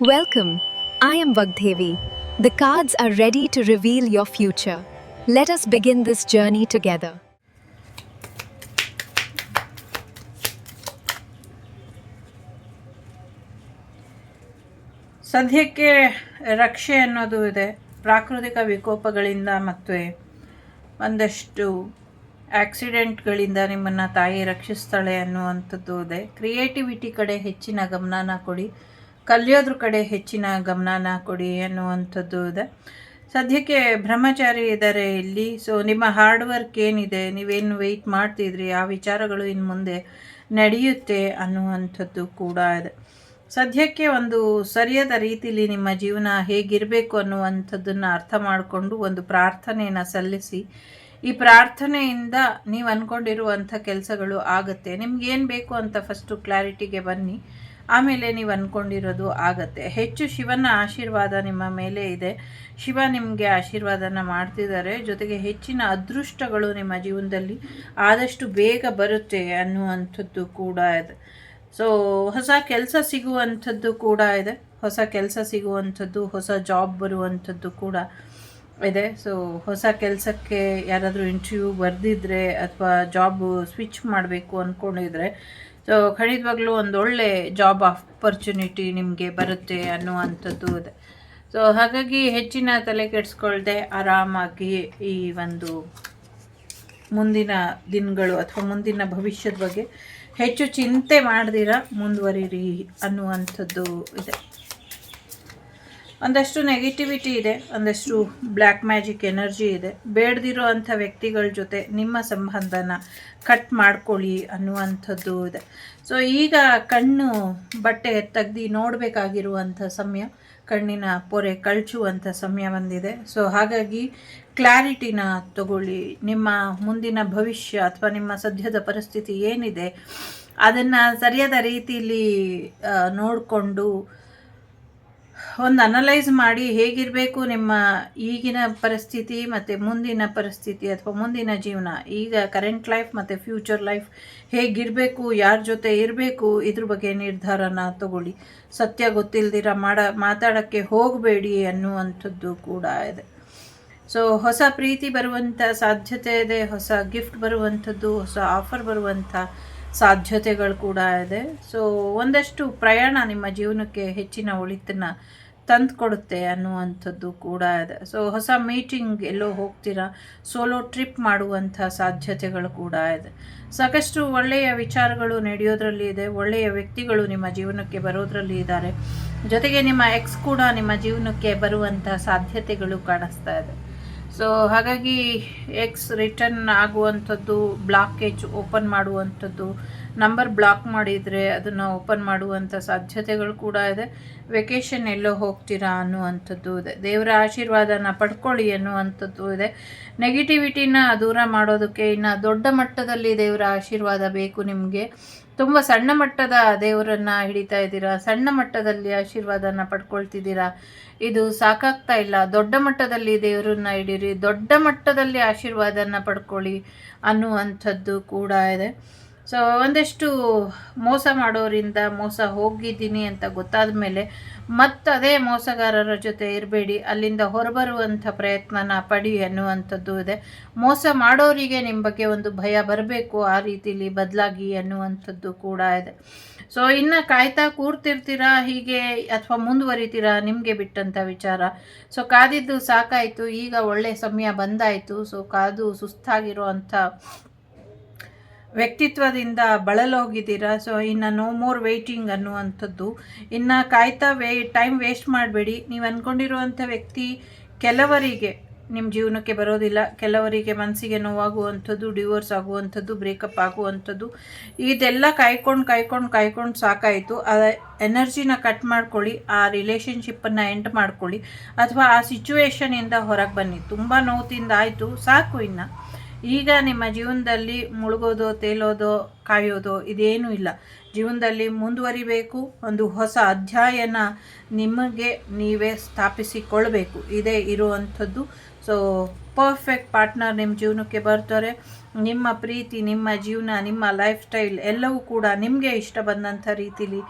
Welcome. I am Vagdevi. The cards are ready to reveal your future. Let us begin this journey together. ಸದ್ಯಕ್ಕೆ ರಕ್ಷೆ ಅನ್ನೋದು ಇದೆ. ಪ್ರಾಕೃತಿಕ ವಿಕೋಪಗಳಿಂದ ಮತ್ತು ಒಂದಷ್ಟು ಆಕ್ಸಿಡೆಂಟ್ಗಳಿಂದ ನಿಮ್ಮನ್ನು ತಾಯಿ ರಕ್ಷಿಸ್ತಾಳೆ ಅನ್ನುವಂಥದ್ದು ಇದೆ. ಕ್ರಿಯೇಟಿವಿಟಿ ಕಡೆ ಹೆಚ್ಚಿನ ಗಮನನ ಕೊಡಿ, ಕಲಿಯೋದ್ರ ಕಡೆ ಹೆಚ್ಚಿನ ಗಮನನ ಕೊಡಿ ಅನ್ನುವಂಥದ್ದು ಇದೆ. ಸದ್ಯಕ್ಕೆ ಬ್ರಹ್ಮಚಾರಿ ಇದ್ದಾರೆ ಇಲ್ಲಿ. ಸೊ ನಿಮ್ಮ ಹಾರ್ಡ್ ವರ್ಕ್ ಏನಿದೆ, ನೀವೇನು ವೆಯ್ಟ್ ಮಾಡ್ತಿದ್ರಿ, ಆ ವಿಚಾರಗಳು ಇನ್ನು ಮುಂದೆ ನಡೆಯುತ್ತೆ ಅನ್ನುವಂಥದ್ದು ಕೂಡ ಇದೆ. ಸದ್ಯಕ್ಕೆ ಒಂದು ಸರಿಯಾದ ರೀತಿಯಲ್ಲಿ ನಿಮ್ಮ ಜೀವನ ಹೇಗಿರಬೇಕು ಅನ್ನುವಂಥದ್ದನ್ನು ಅರ್ಥ ಮಾಡಿಕೊಂಡು ಒಂದು ಪ್ರಾರ್ಥನೆಯನ್ನು ಸಲ್ಲಿಸಿ. ಈ ಪ್ರಾರ್ಥನೆಯಿಂದ ನೀವು ಅಂದ್ಕೊಂಡಿರುವಂಥ ಕೆಲಸಗಳು ಆಗುತ್ತೆ. ನಿಮ್ಗೇನು ಬೇಕು ಅಂತ ಫಸ್ಟು ಕ್ಲಾರಿಟಿಗೆ ಬನ್ನಿ, ಆಮೇಲೆ ನೀವು ಅಂದ್ಕೊಂಡಿರೋದು ಆಗತ್ತೆ. ಹೆಚ್ಚು ಶಿವನ ಆಶೀರ್ವಾದ ನಿಮ್ಮ ಮೇಲೆ ಇದೆ. ಶಿವ ನಿಮಗೆ ಆಶೀರ್ವಾದನ ಮಾಡ್ತಿದ್ದಾರೆ. ಜೊತೆಗೆ ಹೆಚ್ಚಿನ ಅದೃಷ್ಟಗಳು ನಿಮ್ಮ ಜೀವನದಲ್ಲಿ ಆದಷ್ಟು ಬೇಗ ಬರುತ್ತೆ ಅನ್ನುವಂಥದ್ದು ಕೂಡ ಇದೆ. ಸೊ ಹೊಸ ಕೆಲಸ ಸಿಗುವಂಥದ್ದು ಕೂಡ ಇದೆ. ಹೊಸ ಕೆಲಸ ಸಿಗುವಂಥದ್ದು, ಹೊಸ ಜಾಬ್ ಬರುವಂಥದ್ದು ಕೂಡ ಇದೆ. ಸೊ ಹೊಸ ಕೆಲಸಕ್ಕೆ ಯಾರಾದರೂ ಇಂಟರ್ವ್ಯೂ ಬರೆದಿದ್ರೆ ಅಥವಾ ಜಾಬ್ ಸ್ವಿಚ್ ಮಾಡಬೇಕು ಅಂದ್ಕೊಂಡಿದ್ರೆ ಸೊ ಖಂಡಿತವಾಗ್ಲೂ ಒಂದೊಳ್ಳೆ ಜಾಬ್ ಆಪರ್ಚುನಿಟಿ ನಿಮಗೆ ಬರುತ್ತೆ ಅನ್ನುವಂಥದ್ದು ಇದೆ. ಸೊ ಹಾಗಾಗಿ ಹೆಚ್ಚಿನ ತಲೆ ಕೆಡಿಸ್ಕೊಳ್ದೆ ಆರಾಮಾಗಿ ಈ ಒಂದು ಮುಂದಿನ ದಿನಗಳು ಅಥವಾ ಮುಂದಿನ ಭವಿಷ್ಯದ ಬಗ್ಗೆ ಹೆಚ್ಚು ಚಿಂತೆ ಮಾಡ್ದಿರ ಮುಂದುವರಿರಿ ಅನ್ನುವಂಥದ್ದು ಇದೆ. ಒಂದಷ್ಟು ನೆಗೆಟಿವಿಟಿ ಇದೆ, ಒಂದಷ್ಟು ಬ್ಲ್ಯಾಕ್ ಮ್ಯಾಜಿಕ್ ಎನರ್ಜಿ ಇದೆ. ಬೇಡದಿರೋ ಅಂಥ ವ್ಯಕ್ತಿಗಳ ಜೊತೆ ನಿಮ್ಮ ಸಂಬಂಧನ ಕಟ್ ಮಾಡ್ಕೊಳ್ಳಿ ಅನ್ನುವಂಥದ್ದು ಇದೆ. ಸೊ ಈಗ ಕಣ್ಣು ಬಟ್ಟೆ ತೆಗ್ದು ನೋಡಬೇಕಾಗಿರುವಂಥ ಸಮಯ, ಕಣ್ಣಿನ ಪೊರೆ ಕಳಚುವಂಥ ಸಮಯ ಬಂದಿದೆ. ಸೊ ಹಾಗಾಗಿ ಕ್ಲಾರಿಟಿನ ತಗೊಳ್ಳಿ. ನಿಮ್ಮ ಮುಂದಿನ ಭವಿಷ್ಯ ಅಥವಾ ನಿಮ್ಮ ಸದ್ಯದ ಪರಿಸ್ಥಿತಿ ಏನಿದೆ ಅದನ್ನು ಸರಿಯಾದ ರೀತಿಯಲ್ಲಿ ನೋಡಿಕೊಂಡು ಒಂದು ಅನಲೈಸ್ ಮಾಡಿ ಹೇಗಿರಬೇಕು ನಿಮ್ಮ ಈಗಿನ ಪರಿಸ್ಥಿತಿ ಮತ್ತು ಮುಂದಿನ ಪರಿಸ್ಥಿತಿ ಅಥವಾ ಮುಂದಿನ ಜೀವನ, ಈಗ ಕರೆಂಟ್ ಲೈಫ್ ಮತ್ತು ಫ್ಯೂಚರ್ ಲೈಫ್ ಹೇಗಿರಬೇಕು, ಯಾರ ಜೊತೆ ಇರಬೇಕು, ಇದ್ರ ಬಗ್ಗೆ ನಿರ್ಧಾರನ ತಗೊಳ್ಳಿ. ಸತ್ಯ ಗೊತ್ತಿಲ್ದಿರ ಮಾತಾಡೋಕ್ಕೆ ಹೋಗಬೇಡಿ ಅನ್ನುವಂಥದ್ದು ಕೂಡ ಇದೆ. ಸೊ ಹೊಸ ಪ್ರೀತಿ ಬರುವಂಥ ಸಾಧ್ಯತೆ ಇದೆ, ಹೊಸ ಗಿಫ್ಟ್ ಬರುವಂಥದ್ದು, ಹೊಸ ಆಫರ್ ಬರುವಂಥ ಸಾಧ್ಯತೆಗಳು ಕೂಡ ಇದೆ. ಸೊ ಒಂದಷ್ಟು ಪ್ರಯಾಣ ನಿಮ್ಮ ಜೀವನಕ್ಕೆ ಹೆಚ್ಚಿನ ಒಳಿತನ್ನು ತಂದು ಕೊಡುತ್ತೆ ಅನ್ನುವಂಥದ್ದು ಕೂಡ ಇದೆ. ಸೊ ಹೊಸ ಮೀಟಿಂಗ್ ಎಲ್ಲೋ ಹೋಗ್ತೀರಾ, ಸೋಲೋ ಟ್ರಿಪ್ ಮಾಡುವಂಥ ಸಾಧ್ಯತೆಗಳು ಕೂಡ ಇದೆ. ಸಾಕಷ್ಟು ಒಳ್ಳೆಯ ವಿಚಾರಗಳು ನಡೆಯೋದ್ರಲ್ಲಿ ಇದೆ. ಒಳ್ಳೆಯ ವ್ಯಕ್ತಿಗಳು ನಿಮ್ಮ ಜೀವನಕ್ಕೆ ಬರೋದ್ರಲ್ಲಿ ಇದ್ದಾರೆ. ಜೊತೆಗೆ ನಿಮ್ಮ ಎಕ್ಸ್ ಕೂಡ ನಿಮ್ಮ ಜೀವನಕ್ಕೆ ಬರುವಂಥ ಸಾಧ್ಯತೆಗಳು ಕಾಣಿಸ್ತಾ ಇದೆ. ಸೊ ಹಾಗಾಗಿ ಎಕ್ಸ್ ರಿಟರ್ನ್ ಆಗುವಂಥದ್ದು, ಬ್ಲಾಕೇಜ್ ಓಪನ್ ಮಾಡುವಂಥದ್ದು, ನಂಬರ್ ಬ್ಲಾಕ್ ಮಾಡಿದರೆ ಅದನ್ನು ಓಪನ್ ಮಾಡುವಂಥ ಸಾಧ್ಯತೆಗಳು ಕೂಡ ಇದೆ. ವೆಕೇಷನ್ ಎಲ್ಲೋ ಹೋಗ್ತೀರಾ ಅನ್ನುವಂಥದ್ದು ಇದೆ. ದೇವರ ಆಶೀರ್ವಾದನ ಪಡ್ಕೊಳ್ಳಿ ಅನ್ನುವಂಥದ್ದು ಇದೆ. ನೆಗೆಟಿವಿಟಿನ ದೂರ ಮಾಡೋದಕ್ಕೆ ಇನ್ನು ದೊಡ್ಡ ಮಟ್ಟದಲ್ಲಿ ದೇವರ ಆಶೀರ್ವಾದ ಬೇಕು ನಿಮಗೆ. ತುಂಬ ಸಣ್ಣ ಮಟ್ಟದ ದೇವರನ್ನು ಹಿಡಿತಾ ಇದ್ದೀರಾ, ಸಣ್ಣ ಮಟ್ಟದಲ್ಲಿ ಆಶೀರ್ವಾದನ ಪಡ್ಕೊಳ್ತಿದ್ದೀರಾ, ಇದು ಸಾಕಾಗ್ತಾ ಇಲ್ಲ. ದೊಡ್ಡ ಮಟ್ಟದಲ್ಲಿ ದೇವರನ್ನ ಹಿಡೀರಿ, ದೊಡ್ಡ ಮಟ್ಟದಲ್ಲಿ ಆಶೀರ್ವಾದನ ಪಡ್ಕೊಳ್ಳಿ ಅನ್ನುವಂಥದ್ದು ಕೂಡ ಇದೆ. ಸೊ ಒಂದಷ್ಟು ಮೋಸ ಮಾಡೋರಿಂದ ಮೋಸ ಹೋಗಿದ್ದೀನಿ ಅಂತ ಗೊತ್ತಾದ ಮೇಲೆ ಅದೇ ಮೋಸಗಾರರ ಜೊತೆ ಇರಬೇಡಿ, ಅಲ್ಲಿಂದ ಹೊರಬರುವಂಥ ಪ್ರಯತ್ನನ ಪಡಿ ಅನ್ನುವಂಥದ್ದು ಇದೆ. ಮೋಸ ಮಾಡೋರಿಗೆ ನಿಮ್ಮ ಬಗ್ಗೆ ಒಂದು ಭಯ ಬರಬೇಕು, ಆ ರೀತಿಲಿ ಬದಲಾಗಿ ಅನ್ನುವಂಥದ್ದು ಕೂಡ ಇದೆ. ಸೊ ಇನ್ನು ಕಾಯ್ತಾ ಕೂರ್ತಿರ್ತೀರಾ ಹೀಗೆ ಅಥವಾ ಮುಂದುವರಿತೀರಾ, ನಿಮಗೆ ಬಿಟ್ಟಂಥ ವಿಚಾರ. ಸೊ ಕಾದಿದ್ದು ಸಾಕಾಯಿತು, ಈಗ ಒಳ್ಳೆ ಸಮಯ ಬಂದಾಯಿತು. ಸೊ ಕಾದು ಸುಸ್ತಾಗಿರೋ ಅಂಥ ವ್ಯಕ್ತಿತ್ವದಿಂದ ಬಳಲೋಗಿದ್ದೀರಾ. ಸೊ ಇನ್ನು ನೋ ಮೋರ್ ವೆಯ್ಟಿಂಗ್ ಅನ್ನುವಂಥದ್ದು. ಇನ್ನು ಕಾಯ್ತಾ ಟೈಮ್ ವೇಸ್ಟ್ ಮಾಡಬೇಡಿ. ನೀವು ಅಂದ್ಕೊಂಡಿರುವಂಥ ವ್ಯಕ್ತಿ ಕೆಲವರಿಗೆ ನಿಮ್ಮ ಜೀವನಕ್ಕೆ ಬರೋದಿಲ್ಲ, ಕೆಲವರಿಗೆ ಮನಸ್ಸಿಗೆ ನೋವಾಗುವಂಥದ್ದು, ಡಿವೋರ್ಸ್ ಆಗುವಂಥದ್ದು, ಬ್ರೇಕಪ್ ಆಗುವಂಥದ್ದು, ಇದೆಲ್ಲ ಕಾಯ್ಕೊಂಡು ಸಾಕಾಯಿತು. ಆ ಎನರ್ಜಿನ ಕಟ್ ಮಾಡ್ಕೊಳ್ಳಿ, ಆ ರಿಲೇಷನ್ಶಿಪ್ಪನ್ನು ಎಂಡ್ ಮಾಡ್ಕೊಳ್ಳಿ ಅಥವಾ ಆ ಸಿಚುವೇಶನಿಂದ ಹೊರಗೆ ಬನ್ನಿ. ತುಂಬ ನೋವು ತಿಂದಾಯಿತು, ಸಾಕು. ಇನ್ನು ಈಗ ನಿಮ್ಮ ಜೀವನದಲ್ಲಿ ಮುಳುಗೋದೋ, ತೇಲೋದೋ, ಕಾಯೋದೋ ಇದೇನೂ ಇಲ್ಲ. ಜೀವನದಲ್ಲಿ ಮುಂದುವರಿಬೇಕು, ಒಂದು ಹೊಸ ಅಧ್ಯಾಯನ ನಿಮಗೆ ನೀವೇ ಸ್ಥಾಪಿಸಿಕೊಳ್ಬೇಕು, ಇದೇ ಇರುವಂಥದ್ದು. ಸೊ ಪರ್ಫೆಕ್ಟ್ ಪಾರ್ಟ್ನರ್ ನಿಮ್ಮ ಜೀವನಕ್ಕೆ ಬರ್ತಾರೆ. ನಿಮ್ಮ ಪ್ರೀತಿ, ನಿಮ್ಮ ಜೀವನ, ನಿಮ್ಮ ಲೈಫ್ ಸ್ಟೈಲ್ ಎಲ್ಲವೂ ಕೂಡ ನಿಮಗೆ ಇಷ್ಟ ಬಂದಂಥ ರೀತಿಲಿ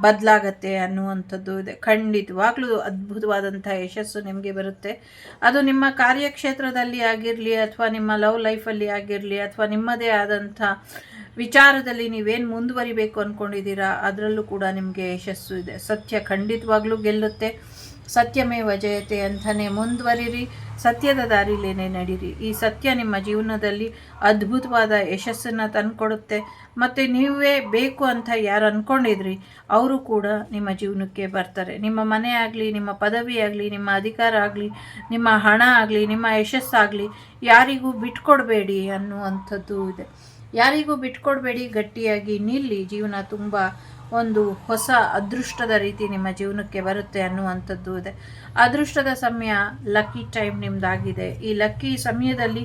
ಬದಲಾಗತ್ತೆ ಅನ್ನುವಂಥದ್ದು ಇದೆ. ಖಂಡಿತವಾಗ್ಲೂ ಅದ್ಭುತವಾದಂಥ ಯಶಸ್ಸು ನಿಮಗೆ ಬರುತ್ತೆ. ಅದು ನಿಮ್ಮ ಕಾರ್ಯಕ್ಷೇತ್ರದಲ್ಲಿ ಆಗಿರಲಿ, ಅಥವಾ ನಿಮ್ಮ ಲವ್ ಲೈಫಲ್ಲಿ ಆಗಿರಲಿ, ಅಥವಾ ನಿಮ್ಮದೇ ಆದಂಥ ವಿಚಾರದಲ್ಲಿ ನೀವೇನು ಮುಂದುವರಿಬೇಕು ಅಂದ್ಕೊಂಡಿದ್ದೀರಾ ಅದರಲ್ಲೂ ಕೂಡ ನಿಮಗೆ ಯಶಸ್ಸು ಇದೆ. ಸತ್ಯ ಖಂಡಿತವಾಗ್ಲೂ ಗೆಲ್ಲುತ್ತೆ. ಸತ್ಯಮೇವ ಜಯತೆ ಅಂತಾನೆ ಮುಂದುವರಿರಿ, ಸತ್ಯದ ದಾರಿಲೇನೆ ನಡೀರಿ. ಈ ಸತ್ಯ ನಿಮ್ಮ ಜೀವನದಲ್ಲಿ ಅದ್ಭುತವಾದ ಯಶಸ್ಸನ್ನು ತಂದುಕೊಡುತ್ತೆ. ಮತ್ತು ನೀವೇ ಬೇಕು ಅಂತ ಯಾರು ಅಂದ್ಕೊಂಡಿದ್ರಿ ಅವರು ಕೂಡ ನಿಮ್ಮ ಜೀವನಕ್ಕೆ ಬರ್ತಾರೆ. ನಿಮ್ಮ ಮನೆ ಆಗಲಿ, ನಿಮ್ಮ ಪದವಿ ಆಗಲಿ, ನಿಮ್ಮ ಅಧಿಕಾರ ಆಗಲಿ, ನಿಮ್ಮ ಹಣ ಆಗಲಿ, ನಿಮ್ಮ ಯಶಸ್ಸಾಗಲಿ ಯಾರಿಗೂ ಬಿಟ್ಕೊಡ್ಬೇಡಿ ಅನ್ನುವಂಥದ್ದು ಇದೆ. ಯಾರಿಗೂ ಬಿಟ್ಕೊಡ್ಬೇಡಿ, ಗಟ್ಟಿಯಾಗಿ ನಿಲ್ಲಿ. ಜೀವನ ತುಂಬ ಒಂದು ಹೊಸ ಅದೃಷ್ಟದ ರೀತಿ ನಿಮ್ಮ ಜೀವನಕ್ಕೆ ಬರುತ್ತೆ ಅನ್ನುವಂಥದ್ದು ಇದೆ. ಅದೃಷ್ಟದ ಸಮಯ, ಲಕ್ಕಿ ಟೈಮ್ ನಿಮ್ಮದಾಗಿದೆ. ಈ ಲಕ್ಕಿ ಸಮಯದಲ್ಲಿ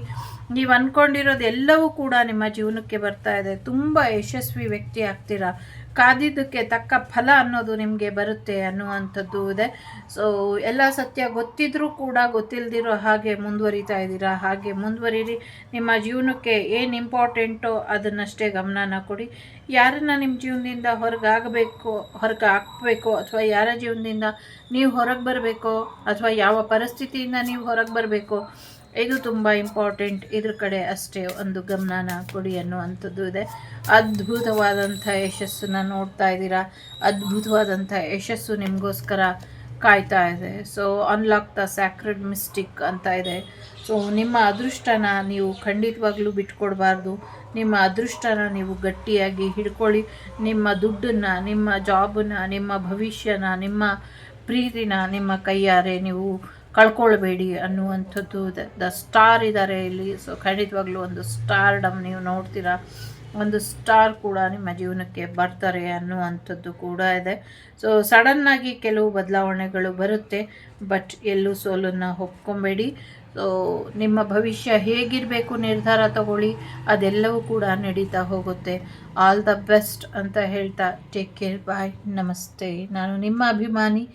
ನೀವು ಅಂದ್ಕೊಂಡಿರೋದು ಎಲ್ಲವೂ ಕೂಡ ನಿಮ್ಮ ಜೀವನಕ್ಕೆ ಬರ್ತಾ ಇದೆ. ತುಂಬ ಯಶಸ್ವಿ ವ್ಯಕ್ತಿ ಆಗ್ತೀರಾ. ಕಾದಿದ್ದಕ್ಕೆ ತಕ್ಕ ಫಲ ಅನ್ನೋದು ನಿಮಗೆ ಬರುತ್ತೆ ಅನ್ನುವಂಥದ್ದು ಇದೆ. ಸೊ ಎಲ್ಲ ಸತ್ಯ ಗೊತ್ತಿದ್ರೂ ಕೂಡ ಗೊತ್ತಿಲ್ಲದಿರೋ ಹಾಗೆ ಮುಂದುವರಿತಾ ಇದ್ದೀರಾ. ಹಾಗೆ ಮುಂದುವರಿರಿ. ನಿಮ್ಮ ಜೀವನಕ್ಕೆ ಏನು ಇಂಪಾರ್ಟೆಂಟೋ ಅದನ್ನಷ್ಟೇ ಗಮನನ ಕೊಡಿ. ಯಾರನ್ನು ನಿಮ್ಮ ಜೀವನದಿಂದ ಹೊರಗೆ ಹಾಕಬೇಕು ಅಥವಾ ಯಾರ ಜೀವನದಿಂದ ನೀವು ಹೊರಗೆ ಬರಬೇಕೋ ಅಥವಾ ಯಾವ ಪರಿಸ್ಥಿತಿಯಿಂದ ನೀವು ಹೊರಗೆ ಬರಬೇಕೋ ಇದು ತುಂಬ ಇಂಪಾರ್ಟೆಂಟ್. ಇದ್ರ ಕಡೆ ಅಷ್ಟೇ ಒಂದು ಗಮನನ ಕೊಡಿ ಅನ್ನುವಂಥದ್ದು ಇದೆ. ಅದ್ಭುತವಾದಂಥ ಯಶಸ್ಸನ್ನು ನೋಡ್ತಾ ಇದ್ದೀರಾ. ಅದ್ಭುತವಾದಂಥ ಯಶಸ್ಸು ನಿಮಗೋಸ್ಕರ ಕಾಯ್ತಾ ಇದೆ. So unlock the sacred mistake ಅಂತ ಇದೆ. ಸೊ ನಿಮ್ಮ ಅದೃಷ್ಟನ ನೀವು ಖಂಡಿತವಾಗ್ಲೂ ಬಿಟ್ಕೊಡ್ಬಾರ್ದು. ನಿಮ್ಮ ಅದೃಷ್ಟನ ನೀವು ಗಟ್ಟಿಯಾಗಿ ಹಿಡ್ಕೊಳ್ಳಿ. ನಿಮ್ಮ ದುಡ್ಡನ್ನು, ನಿಮ್ಮ ಜಾಬನ್ನು, ನಿಮ್ಮ ಭವಿಷ್ಯನ, ನಿಮ್ಮ ಪ್ರೀತಿನ ನಿಮ್ಮ ಕೈಯಾರೆ ನೀವು ಕಳ್ಕೊಳ್ಬೇಡಿ ಅನ್ನುವಂಥದ್ದು. ದ ಸ್ಟಾರ್ ಇದ್ದಾರೆ ಇಲ್ಲಿ. ಸೊ ಖಂಡಿತವಾಗ್ಲೂ ಒಂದು ಸ್ಟಾರ್ಡಮ್ ನೀವು ನೋಡ್ತೀರಾ. ಒಂದು ಸ್ಟಾರ್ ಕೂಡ ನಿಮ್ಮ ಜೀವನಕ್ಕೆ ಬರ್ತಾರೆ ಅನ್ನುವಂಥದ್ದು ಕೂಡ ಇದೆ. ಸೊ ಸಡನ್ನಾಗಿ ಕೆಲವು ಬದಲಾವಣೆಗಳು ಬರುತ್ತೆ, ಬಟ್ ಎಲ್ಲೂ ಸೋಲನ್ನು ಒಪ್ಕೊಬೇಡಿ. ಸೊ ನಿಮ್ಮ ಭವಿಷ್ಯ ಹೇಗಿರಬೇಕು ನಿರ್ಧಾರ ತಗೊಳ್ಳಿ, ಅದೆಲ್ಲವೂ ಕೂಡ ನಡೀತಾ ಹೋಗುತ್ತೆ. ಆಲ್ ದ ಬೆಸ್ಟ್ ಅಂತ ಹೇಳ್ತಾ ಟೇಕ್ ಕೇರ್, ಬಾಯ್, ನಮಸ್ತೆ. ನಾನು ನಿಮ್ಮ ಅಭಿಮಾನಿ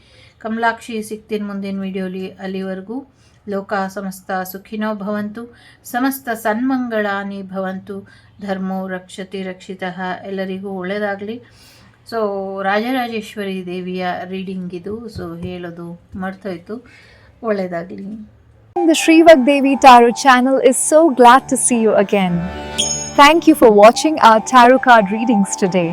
ಕಮಲಾಕ್ಷಿ. ಸಿಗ್ತೀನಿ ಮುಂದಿನ ವಿಡಿಯೋಲಿ. ಅಲ್ಲಿವರೆಗೂ ಲೋಕ ಸಮಸ್ತ ಸುಖಿನೋ ಭವಂತು, ಸಮಸ್ತ ಸನ್ಮಂಗಳಾನಿ ಭವಂತು, ಧರ್ಮೋ ರಕ್ಷತಿ ರಕ್ಷಿತಃ. ಎಲ್ಲರಿಗೂ ಒಳ್ಳೆಯದಾಗಲಿ. ಸೊ ರಾಜರಾಜೇಶ್ವರಿ ದೇವಿಯ ರೀಡಿಂಗ್ ಇದು. ಸೊ ಹೇಳೋದು ಮರ್ತೋಯ್ತು. ಒಳ್ಳೆಯದಾಗಲಿ. The Sri Vagdevi Tarot channel is so glad to see you again. Thank you for watching our tarot card readings today.